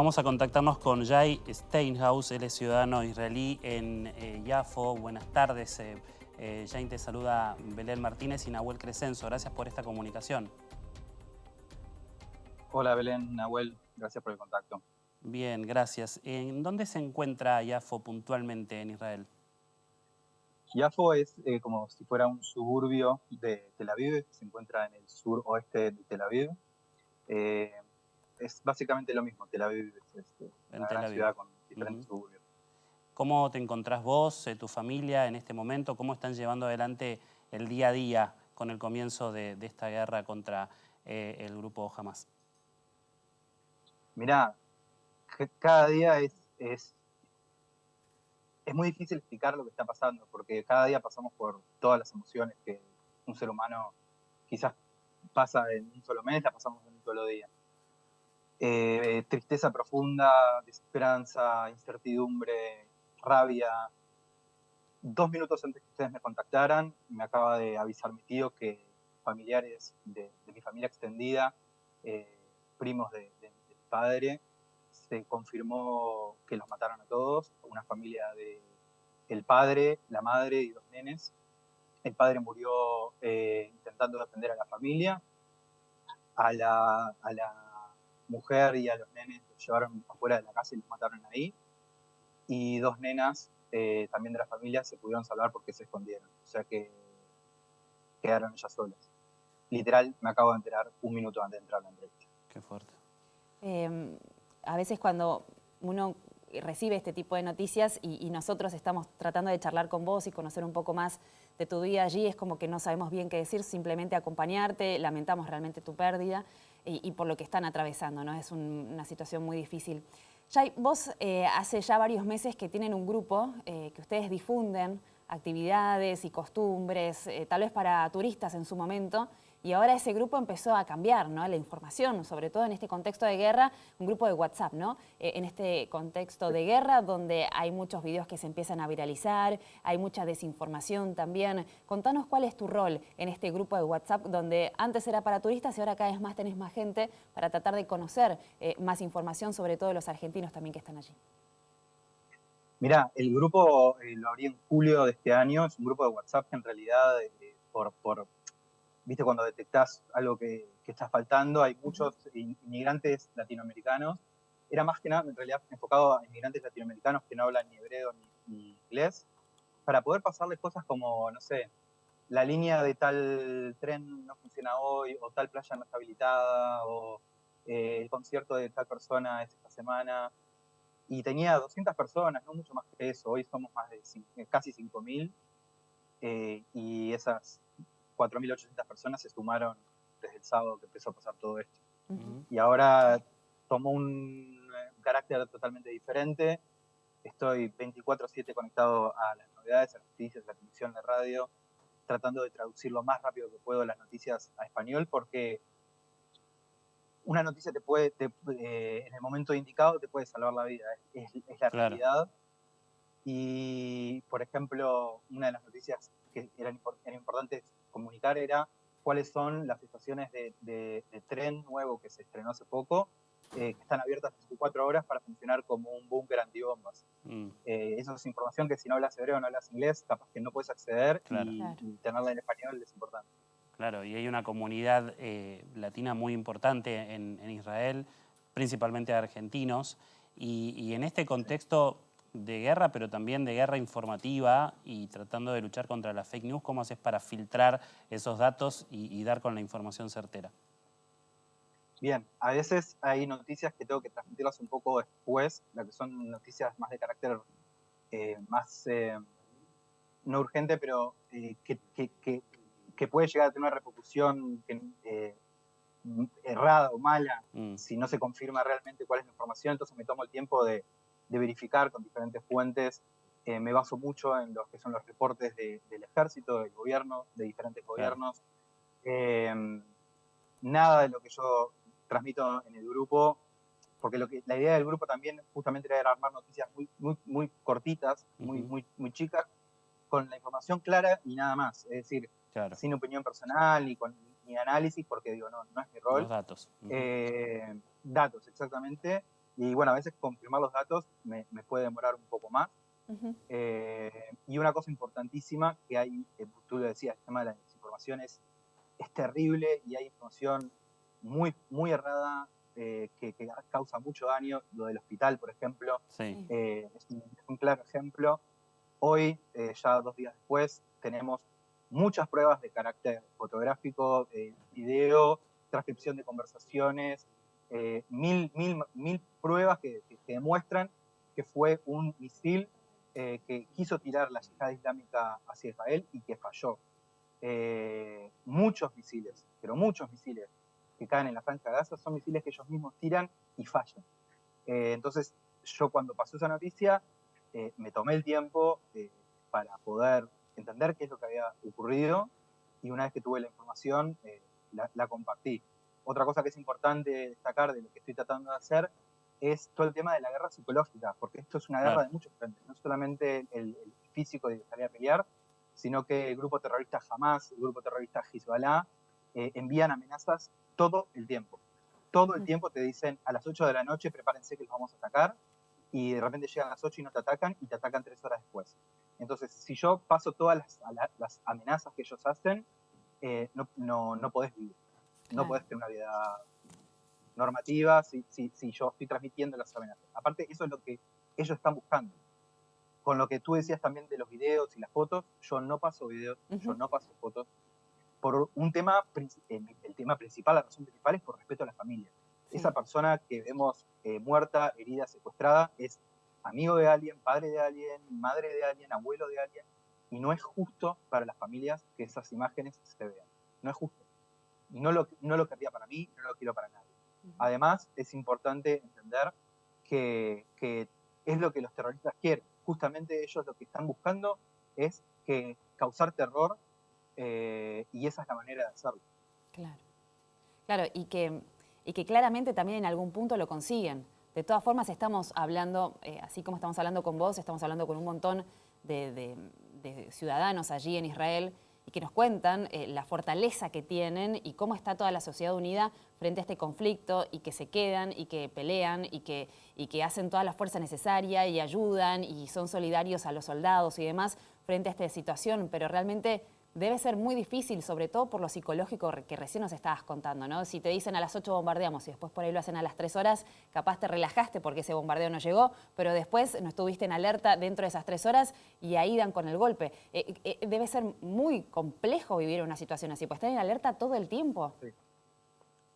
Vamos a contactarnos con Jay Steinhaus, él es ciudadano israelí en Yafo. Buenas tardes. Jay, te saluda Belén Martínez y Nahuel Crescenzo. Gracias por esta comunicación. Hola Belén, Nahuel, gracias por el contacto. Bien, gracias. ¿En dónde se encuentra Yafo puntualmente en Israel? Yafo es como si fuera un suburbio de Tel Aviv, se encuentra en el suroeste de Tel Aviv. Eh, es básicamente lo mismo, Tel Aviv es En una Tel gran Aviv. ciudad con diferentes suburbios. ¿Cómo te encontrás vos, tu familia en este momento? ¿Cómo están llevando adelante el día a día con el comienzo de esta guerra contra el grupo Hamas? Mirá, cada día es muy difícil explicar lo que está pasando, porque cada día pasamos por todas las emociones que un ser humano quizás pasa en un solo mes, la pasamos en un solo día. Tristeza profunda, desesperanza, incertidumbre, rabia. 2 minutos antes que ustedes me contactaran, me acaba de avisar mi tío que familiares de mi familia extendida, eh, primos de mi padre, se confirmó que los mataron a todos, una familia de el padre, la madre y 2 nenes. El padre murió intentando defender a la familia, a la mujer y a los nenes los llevaron afuera de la casa y los mataron ahí. Y 2 nenas también de la familia se pudieron salvar porque se escondieron. O sea que quedaron ellas solas. Literal, me acabo de enterar 1 minuto antes de entrar a la entrevista. Qué fuerte. A veces cuando uno recibe este tipo de noticias y nosotros estamos tratando de charlar con vos y conocer un poco más de tu vida allí, es como que no sabemos bien qué decir, simplemente acompañarte, lamentamos realmente tu pérdida y por lo que están atravesando, ¿no? Es una situación muy difícil. Jay, vos hace ya varios meses que tienen un grupo que ustedes difunden actividades y costumbres, tal vez para turistas en su momento, y ahora ese grupo empezó a cambiar, ¿no? La información, sobre todo en este contexto de guerra, un grupo de WhatsApp, ¿no? En este contexto de guerra donde hay muchos videos que se empiezan a viralizar, hay mucha desinformación también. Contanos cuál es tu rol en este grupo de WhatsApp donde antes era para turistas y ahora cada vez más tenés más gente para tratar de conocer más información, sobre todo los argentinos también que están allí. Mirá, el grupo lo abrí en julio de este año. Es un grupo de WhatsApp que en realidad, viste, cuando detectás algo que está faltando, hay muchos inmigrantes latinoamericanos. Era más que nada, en realidad, enfocado a inmigrantes latinoamericanos que no hablan ni hebreo ni inglés, para poder pasarles cosas como, no sé, la línea de tal tren no funciona hoy, o tal playa no está habilitada, o el concierto de tal persona es esta semana. Y tenía 200 personas, no mucho más que eso. Hoy somos más de casi 5.000, y esas 4.800 personas se sumaron desde el sábado que empezó a pasar todo esto. Y ahora tomó un carácter totalmente diferente. Estoy 24/7 conectado a las novedades, a las noticias, a la televisión, a la radio, tratando de traducir lo más rápido que puedo las noticias a español, porque una noticia en el momento indicado te puede salvar la vida, es la Claro. realidad. Y, por ejemplo, una de las noticias que eran importantes comunicar era cuáles son las estaciones de tren nuevo que se estrenó hace poco, que están abiertas 24 horas para funcionar como un búnker antibombas. Eso es información que si no hablas hebreo o no hablas inglés, capaz que no puedes acceder, Claro. y tenerla en español es importante. Claro, y hay una comunidad latina muy importante en Israel, principalmente de argentinos, y en este contexto de guerra, pero también de guerra informativa y tratando de luchar contra la fake news, ¿cómo haces para filtrar esos datos y dar con la información certera? Bien, a veces hay noticias que tengo que transmitirlas un poco después, las que son noticias más de carácter más no urgente, pero que puede llegar a tener una repercusión errada o mala si no se confirma realmente cuál es la información. Entonces me tomo el tiempo de verificar con diferentes fuentes. Me baso mucho en los que son los reportes del ejército, del gobierno, de diferentes Claro. gobiernos. Nada de lo que yo transmito en el grupo, porque la idea del grupo también justamente era armar noticias muy cortitas, muy chicas, con la información clara y nada más. Es decir, Claro. sin opinión personal ni análisis, porque digo, no es mi rol. Los datos. Datos, exactamente. Y bueno, a veces confirmar los datos me puede demorar un poco más. Y una cosa importantísima que hay, tú lo decías, el tema de la desinformación es terrible y hay información muy, muy errada que causa mucho daño. Lo del hospital, por ejemplo, Sí. es un claro ejemplo. Hoy, ya 2 días después, tenemos muchas pruebas de carácter fotográfico, video, transcripción de conversaciones, mil pruebas que demuestran que fue un misil que quiso tirar la yihad islámica hacia Israel y que falló. Muchos misiles, pero muchos misiles que caen en la Franja de Gaza son misiles que ellos mismos tiran y fallan. Entonces, yo cuando pasó esa noticia, me tomé el tiempo para poder entender qué es lo que había ocurrido y una vez que tuve la información, la compartí. Otra cosa que es importante destacar de lo que estoy tratando de hacer es todo el tema de la guerra psicológica, porque esto es una guerra Claro. de muchos frentes, no solamente el físico de salir a pelear, sino que el grupo terrorista Hamas, el grupo terrorista Hezbollah, envían amenazas todo el tiempo. Todo el tiempo te dicen a las 8 de la noche prepárense que los vamos a atacar, y de repente llegan a las 8 y no te atacan, y te atacan 3 horas después. Entonces, si yo paso todas las amenazas que ellos hacen, no podés vivir. No podés tener una vida normativa si yo estoy transmitiendo las amenazas. Aparte, eso es lo que ellos están buscando. Con lo que tú decías también de los videos y las fotos, yo no paso videos, yo no paso fotos, por un tema, el tema principal, la razón principal es por respeto a la familia. Sí. Esa persona que vemos muerta, herida, secuestrada, es amigo de alguien, padre de alguien, madre de alguien, abuelo de alguien, y no es justo para las familias que esas imágenes se vean. No es justo. No lo querría para mí, no lo quiero para nadie. Además, es importante entender que es lo que los terroristas quieren. Justamente ellos lo que están buscando es causar terror, y esa es la manera de hacerlo. Claro. Claro, y que claramente también en algún punto lo consiguen. De todas formas, estamos hablando, así como estamos hablando con vos, estamos hablando con un montón de ciudadanos allí en Israel y que nos cuentan la fortaleza que tienen y cómo está toda la sociedad unida frente a este conflicto y que se quedan y que pelean y que hacen toda la fuerza necesaria y ayudan y son solidarios a los soldados y demás frente a esta situación, pero realmente debe ser muy difícil, sobre todo por lo psicológico que recién nos estabas contando, ¿no? Si te dicen a las 8 bombardeamos y después por ahí lo hacen a las 3 horas, capaz te relajaste porque ese bombardeo no llegó, pero después no estuviste en alerta dentro de esas 3 horas y ahí dan con el golpe. Debe ser muy complejo vivir una situación así, pues estar en alerta todo el tiempo. Sí.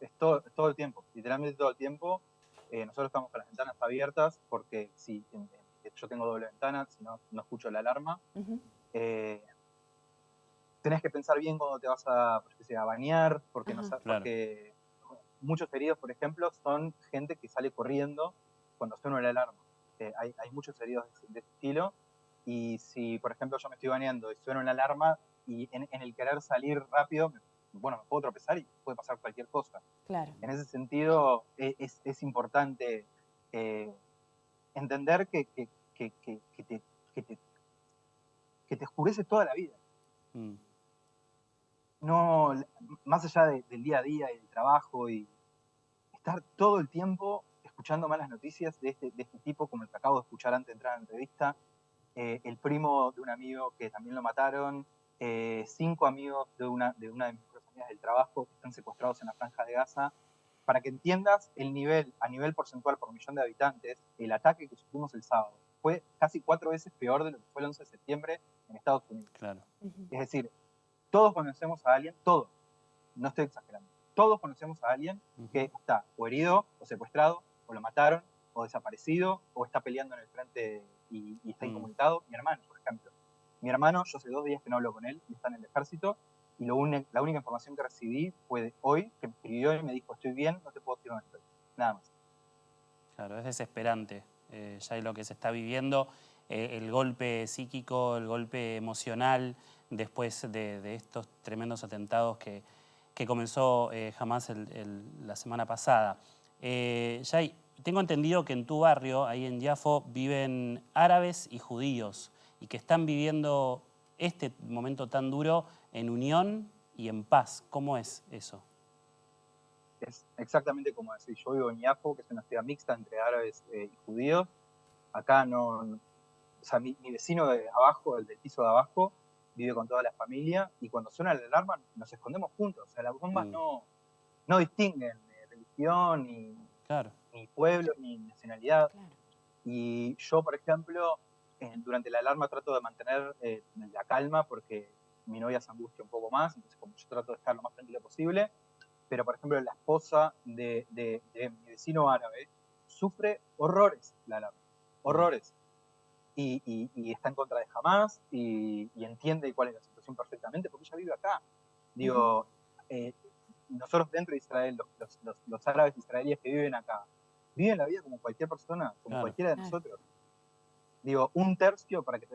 Es todo el tiempo, literalmente todo el tiempo. Nosotros estamos con las ventanas abiertas porque si yo tengo doble ventana, si no escucho la alarma. Tenés que pensar bien cuando te vas a bañar, porque, porque muchos heridos, por ejemplo, son gente que sale corriendo cuando suena la alarma. Hay muchos heridos de ese estilo, y si, por ejemplo, yo me estoy bañando y suena una alarma, y en el querer salir rápido, me puedo tropezar y puede pasar cualquier cosa. Claro. En ese sentido, es importante entender que te oscurece toda la vida. No, más allá del día a día y del trabajo, y estar todo el tiempo escuchando malas noticias de este tipo, como el que acabo de escuchar antes de entrar a la entrevista, el primo de un amigo que también lo mataron, 5 amigos de una de mis mejores amigas del trabajo que están secuestrados en la Franja de Gaza. Para que entiendas a nivel porcentual por millón de habitantes, el ataque que sufrimos el sábado fue casi 4 veces peor de lo que fue el 11 de septiembre en Estados Unidos. Claro. Es decir, todos conocemos a alguien, todos, no estoy exagerando, todos conocemos a alguien que está o herido, o secuestrado, o lo mataron, o desaparecido, o está peleando en el frente y está incomunicado. Mi hermano, por ejemplo. Mi hermano, yo hace 2 días que no hablo con él, y está en el ejército, y la única información que recibí fue de hoy, que me escribió y me dijo, estoy bien, no te puedo decir dónde estoy. Nada más. Claro, es desesperante ya lo que se está viviendo, el golpe psíquico, el golpe emocional, después de estos tremendos atentados que comenzó Hamas la semana pasada. Jay, tengo entendido que en tu barrio, ahí en Yafo, viven árabes y judíos y que están viviendo este momento tan duro en unión y en paz. ¿Cómo es eso? Es exactamente como decir, yo vivo en Yafo, que es una ciudad mixta entre árabes y judíos. Acá o sea, mi vecino de abajo, el del piso de abajo, vive con toda la familia y cuando suena la alarma nos escondemos juntos. O sea, las bombas no distinguen religión, Claro. ni pueblo, ni nacionalidad. Claro. Y yo, por ejemplo, durante la alarma trato de mantener la calma porque mi novia se angustia un poco más, entonces como yo trato de estar lo más tranquilo posible, pero por ejemplo la esposa de mi vecino árabe sufre horrores la alarma, horrores. Y está en contra de Hamas y entiende cuál es la situación perfectamente porque ella vive acá. Digo, nosotros dentro de Israel, los árabes israelíes que viven acá, viven la vida como cualquier persona, como cualquiera de nosotros. Digo, un tercio, para que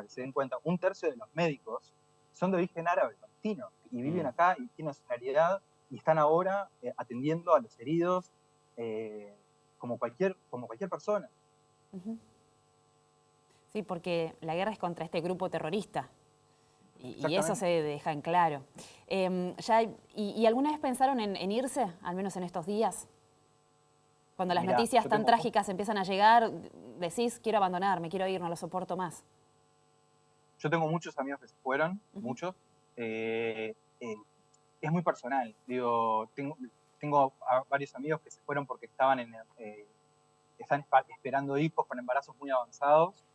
se den cuenta, un tercio de los médicos son de origen árabe, palestino, y viven acá y tienen nacionalidad y están ahora atendiendo a los heridos como cualquier persona. Sí, porque la guerra es contra este grupo terrorista. Y eso se deja en claro. ¿Y alguna vez pensaron en irse, al menos en estos días? Cuando las noticias tan trágicas empiezan a llegar, decís, quiero abandonar, me quiero ir, no lo soporto más. Yo tengo muchos amigos que se fueron, muchos. Es muy personal. Digo, tengo a varios amigos que se fueron porque están esperando hijos con embarazos muy avanzados.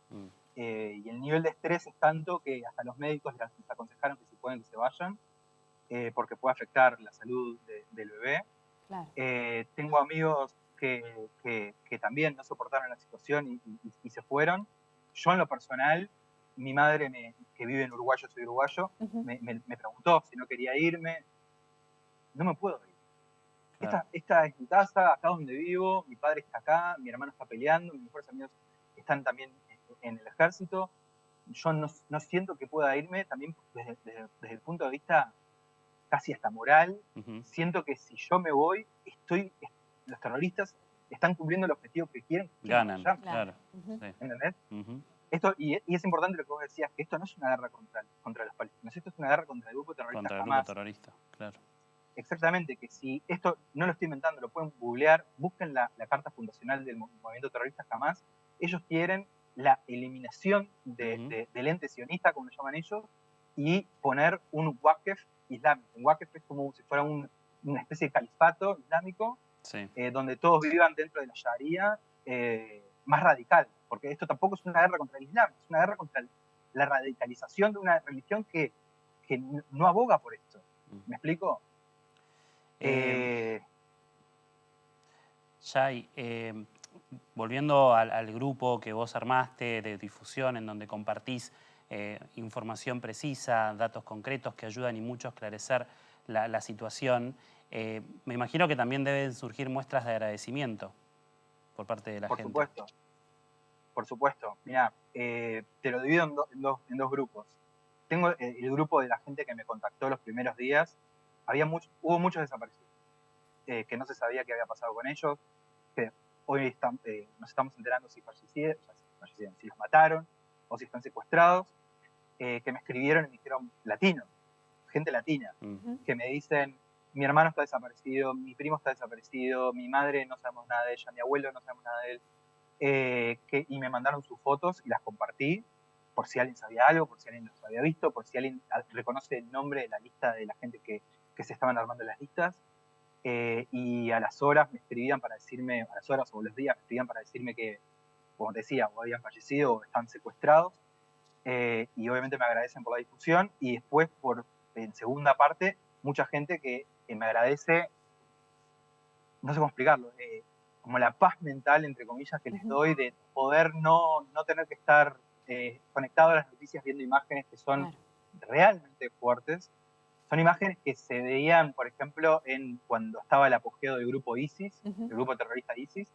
Y el nivel de estrés es tanto que hasta los médicos les aconsejaron que si pueden que se vayan, porque puede afectar la salud del bebé. Claro. Tengo amigos que también no soportaron la situación y se fueron. Yo en lo personal, mi madre, que vive en Uruguay, yo soy uruguayo, me preguntó si no quería irme. No me puedo ir. Claro. Esta es mi casa, acá donde vivo, mi padre está acá, mi hermano está peleando, mis mejores amigos están también en el ejército. Yo no siento que pueda irme, también desde el punto de vista casi hasta moral. Siento que si yo me voy, los terroristas están cumpliendo el objetivo que quieren. Ganan, claro. ¿Entendés? Esto, y es importante lo que vos decías, que esto no es una guerra contra los palestinos, esto es una guerra contra el grupo terrorista. Contra el grupo terrorista, claro. Exactamente, que si esto no lo estoy inventando, lo pueden googlear, busquen la carta fundacional del movimiento terrorista Hamas. Ellos quieren la eliminación del ente sionista, como lo llaman ellos, y poner un Waqf islámico. Un Waqf es como si fuera una especie de califato islámico, donde todos vivan dentro de la Sharia más radical, porque esto tampoco es una guerra contra el Islam, es una guerra contra la radicalización de una religión que no aboga por esto. ¿Me explico? Shai, volviendo al grupo que vos armaste de difusión, en donde compartís información precisa, datos concretos que ayudan y mucho a esclarecer la situación, me imagino que también deben surgir muestras de agradecimiento por parte de la gente. Por supuesto. Mirá, te lo divido en dos grupos. Tengo el grupo de la gente que me contactó los primeros días. Hubo muchos desaparecidos, que no se sabía qué había pasado con ellos, que hoy nos estamos enterando si fallecieron, si los mataron o si están secuestrados, que me escribieron y me dijeron gente latina, que me dicen, mi hermano está desaparecido, mi primo está desaparecido, mi madre no sabemos nada de ella, mi abuelo no sabemos nada de él, y me mandaron sus fotos y las compartí, por si alguien sabía algo, por si alguien los había visto, por si alguien reconoce el nombre de la lista de la gente que se estaban armando las listas, y a las horas me escribían para decirme, a las horas o los días me escribían para decirme que, como te decía, o habían fallecido o están secuestrados, y obviamente me agradecen por la difusión, y después, en segunda parte, mucha gente que me agradece, no sé cómo explicarlo, como la paz mental, entre comillas, que les doy de poder no tener que estar conectado a las noticias viendo imágenes que son realmente fuertes. Son imágenes que se veían, por ejemplo, cuando estaba el apogeo del grupo ISIS, el grupo terrorista ISIS,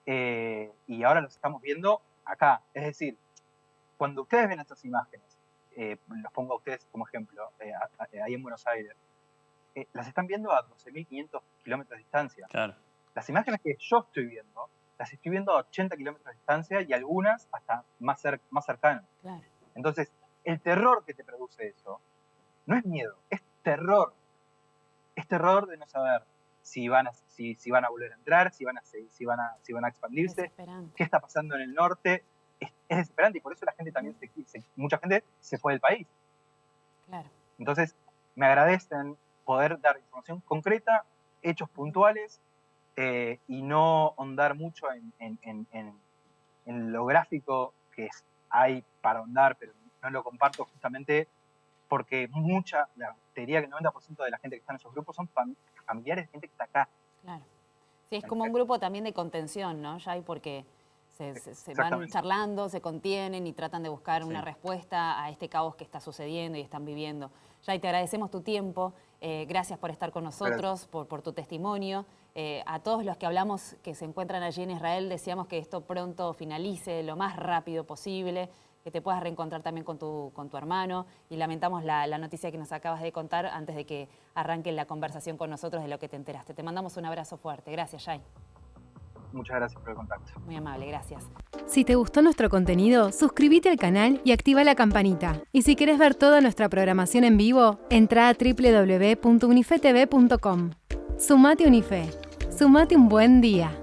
y ahora los estamos viendo acá. Es decir, cuando ustedes ven estas imágenes, los pongo a ustedes como ejemplo, ahí en Buenos Aires, las están viendo a 12.500 kilómetros de distancia. Claro. Las imágenes que yo estoy viendo, las estoy viendo a 80 kilómetros de distancia y algunas hasta más cercanas. Claro. Entonces, el terror que te produce eso no es miedo, es terror. Es terror de no saber si van a volver a entrar, si van a expandirse, Desesperante. qué está pasando en el norte. Es desesperante y por eso la gente también mucha gente se fue del país. Claro. Entonces, me agradecen poder dar información concreta, hechos puntuales, y no ahondar mucho en lo gráfico que hay para ahondar, pero no lo comparto justamente porque te diría que el 90% de la gente que está en esos grupos son familiares de gente que está acá. Claro. Sí, es como un grupo también de contención, ¿no, Jay? Porque se van charlando, se contienen y tratan de buscar una respuesta a este caos que está sucediendo y están viviendo. Jay, te agradecemos tu tiempo, gracias por estar con nosotros, por tu testimonio. A todos los que hablamos que se encuentran allí en Israel, deseamos que esto pronto finalice lo más rápido posible, que te puedas reencontrar también con tu hermano, y lamentamos la noticia que nos acabas de contar antes de que arranque la conversación con nosotros de lo que te enteraste. Te mandamos un abrazo fuerte. Gracias, Jay. Muchas gracias por el contacto. Muy amable, gracias. Si te gustó nuestro contenido, suscríbete al canal y activa la campanita. Y si querés ver toda nuestra programación en vivo, entra a www.unifetv.com. Sumate Unife. Sumate un buen día.